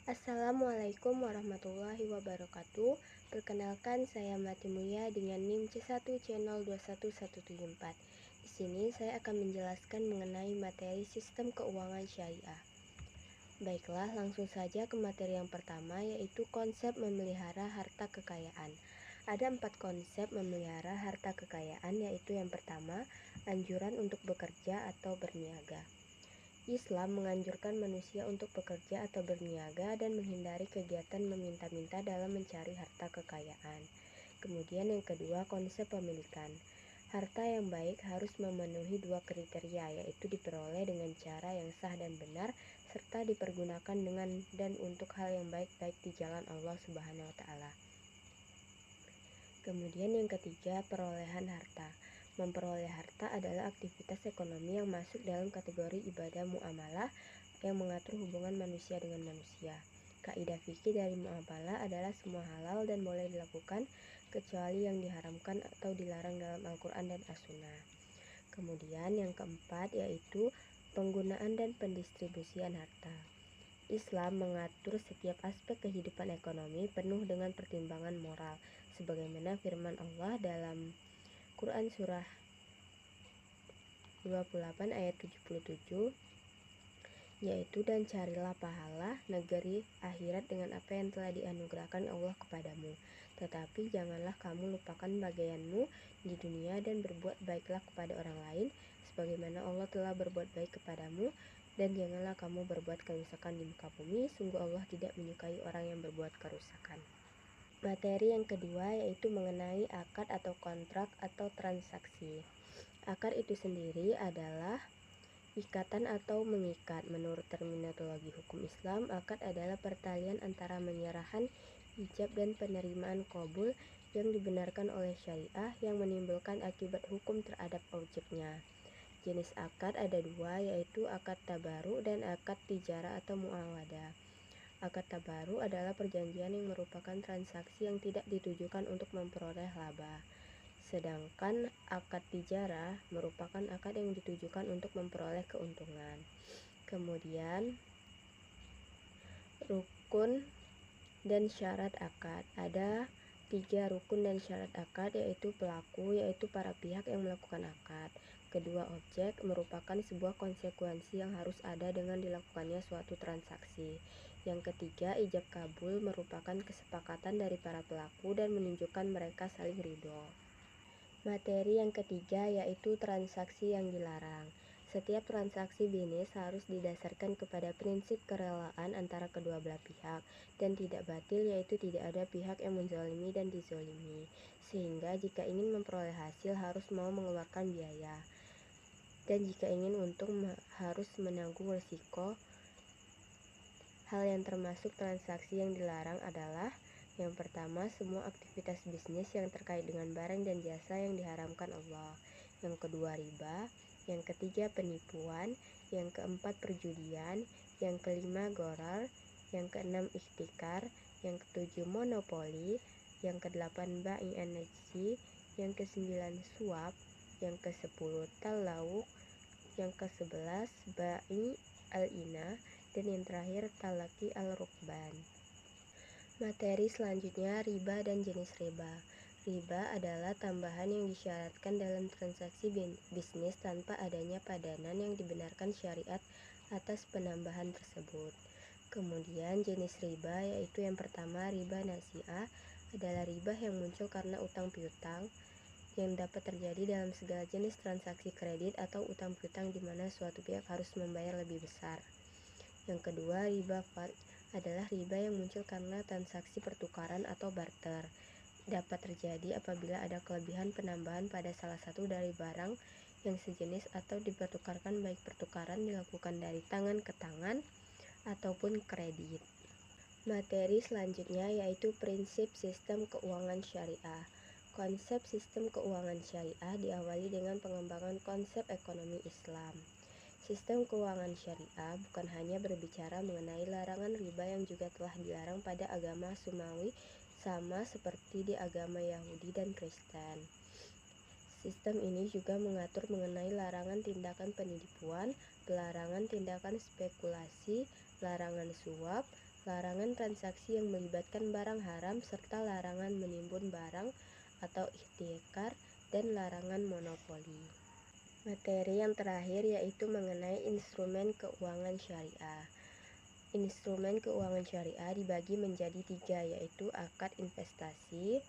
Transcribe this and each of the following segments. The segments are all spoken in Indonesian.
Assalamualaikum warahmatullahi wabarakatuh. Perkenalkan, saya Matimuya dengan NIM C1 Channel 21174. Di sini saya akan menjelaskan mengenai materi sistem keuangan syariah. Baiklah, langsung saja ke materi yang pertama, yaitu konsep memelihara harta kekayaan. Ada 4 konsep memelihara harta kekayaan, yaitu yang pertama, anjuran untuk bekerja atau berniaga. Islam menganjurkan manusia untuk bekerja atau berniaga dan menghindari kegiatan meminta-minta dalam mencari harta kekayaan. Kemudian yang kedua, konsep pemilikan. Harta yang baik harus memenuhi 2 kriteria, yaitu diperoleh dengan cara yang sah dan benar, serta dipergunakan dengan dan untuk hal yang baik-baik di jalan Allah Subhanahu wa Ta'ala. Kemudian yang ketiga, perolehan harta. Memperoleh harta adalah aktivitas ekonomi yang masuk dalam kategori ibadah muamalah yang mengatur hubungan manusia dengan manusia. Kaidah fikih dari muamalah adalah semua halal dan boleh dilakukan kecuali yang diharamkan atau dilarang dalam Al-Quran dan As-Sunnah. Kemudian yang keempat yaitu penggunaan dan pendistribusian harta. Islam mengatur setiap aspek kehidupan ekonomi penuh dengan pertimbangan moral, sebagaimana firman Allah dalam Quran Surah 28 ayat 77, yaitu dan carilah pahala negeri akhirat dengan apa yang telah dianugerahkan Allah kepadamu. Tetapi janganlah kamu lupakan bagianmu di dunia dan berbuat baiklah kepada orang lain, sebagaimana Allah telah berbuat baik kepadamu. Dan janganlah kamu berbuat kerusakan di muka bumi, sungguh Allah tidak menyukai orang yang berbuat kerusakan. Materi yang kedua yaitu mengenai akad atau kontrak atau transaksi. Akad itu sendiri adalah ikatan atau mengikat. Menurut terminologi hukum Islam, akad adalah pertalian antara menyerahan, ijab dan penerimaan qabul yang dibenarkan oleh syariah yang menimbulkan akibat hukum terhadap objeknya. Jenis akad ada dua, yaitu akad tabaru dan akad tijarah atau muawadah. Akad tabaru adalah perjanjian yang merupakan transaksi yang tidak ditujukan untuk memperoleh laba. Sedangkan akad tijarah merupakan akad yang ditujukan untuk memperoleh keuntungan. Kemudian rukun dan syarat akad. Ada 3 rukun dan syarat akad, yaitu pelaku, yaitu para pihak yang melakukan akad. Kedua, objek merupakan sebuah konsekuensi yang harus ada dengan dilakukannya suatu transaksi. Yang ketiga, ijab kabul merupakan kesepakatan dari para pelaku dan menunjukkan mereka saling ridho. Materi yang ketiga yaitu transaksi yang dilarang. Setiap transaksi bisnis harus didasarkan kepada prinsip kerelaan antara kedua belah pihak dan tidak batil, yaitu tidak ada pihak yang menzalimi dan dizalimi, sehingga jika ingin memperoleh hasil harus mau mengeluarkan biaya, dan jika ingin untung harus menanggung risiko. Hal yang termasuk transaksi yang dilarang adalah yang pertama, semua aktivitas bisnis yang terkait dengan barang dan jasa yang diharamkan Allah. Yang kedua, riba. Yang ketiga, penipuan. Yang keempat, perjudian. Yang kelima, gharar. Yang keenam, ikhtikar. Yang ketujuh, monopoli. Yang kedelapan, bai energi. Yang kesembilan, suap. Yang kesepuluh, talawuk. Yang kesebelas, bai al-ina. Dan yang terakhir, talaki al-rukban. Materi selanjutnya, riba dan jenis riba. Riba adalah tambahan yang disyaratkan dalam transaksi bisnis tanpa adanya padanan yang dibenarkan syariat atas penambahan tersebut. Kemudian jenis riba yaitu yang pertama, riba nasi'ah adalah riba yang muncul karena utang piutang yang dapat terjadi dalam segala jenis transaksi kredit atau utang piutang di mana suatu pihak harus membayar lebih besar. Yang kedua, riba fad adalah riba yang muncul karena transaksi pertukaran atau barter. Dapat terjadi apabila ada kelebihan penambahan pada salah satu dari barang yang sejenis atau dipertukarkan, baik pertukaran dilakukan dari tangan ke tangan ataupun kredit. Materi selanjutnya yaitu prinsip sistem keuangan syariah. Konsep sistem keuangan syariah diawali dengan pengembangan konsep ekonomi Islam. Sistem keuangan syariah bukan hanya berbicara mengenai larangan riba yang juga telah dilarang pada agama Samawi sama seperti di agama Yahudi dan Kristen. Sistem ini juga mengatur mengenai larangan tindakan penipuan, larangan tindakan spekulasi, larangan suap, larangan transaksi yang melibatkan barang haram, serta larangan menimbun barang atau ihtikar, dan larangan monopoli. Materi yang terakhir yaitu mengenai instrumen keuangan syariah. Instrumen keuangan syariah dibagi menjadi 3, yaitu akad investasi,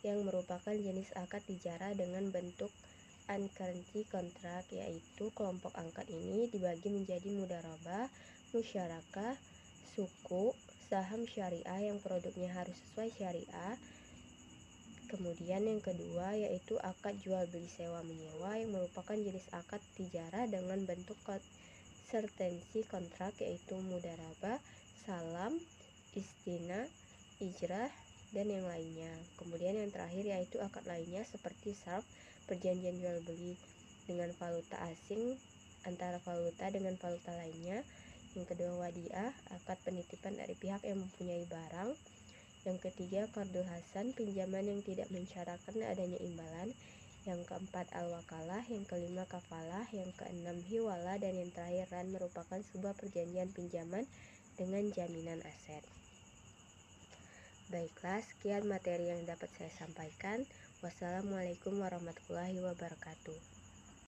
yang merupakan jenis akad tijara dengan bentuk uncurrency contract, yaitu kelompok akad ini dibagi menjadi mudharabah, musyarakah, suku, saham syariah yang produknya harus sesuai syariah. Kemudian yang kedua yaitu akad jual beli sewa menyewa, yang merupakan jenis akad tijara dengan bentuk certainty contract, yaitu mudharabah, salam, istina, ijrah, dan yang lainnya. Kemudian yang terakhir yaitu akad lainnya seperti sarf, perjanjian jual beli dengan valuta asing antara valuta dengan valuta lainnya. Yang kedua wadiah, akad penitipan dari pihak yang mempunyai barang. Yang ketiga qardul hasan, pinjaman yang tidak mensyaratkan adanya imbalan. Yang keempat al-wakalah, yang kelima kafalah, yang keenam hiwalah, dan yang terakhir ran merupakan sebuah perjanjian pinjaman dengan jaminan aset. Baiklah, sekian materi yang dapat saya sampaikan. Wassalamualaikum warahmatullahi wabarakatuh.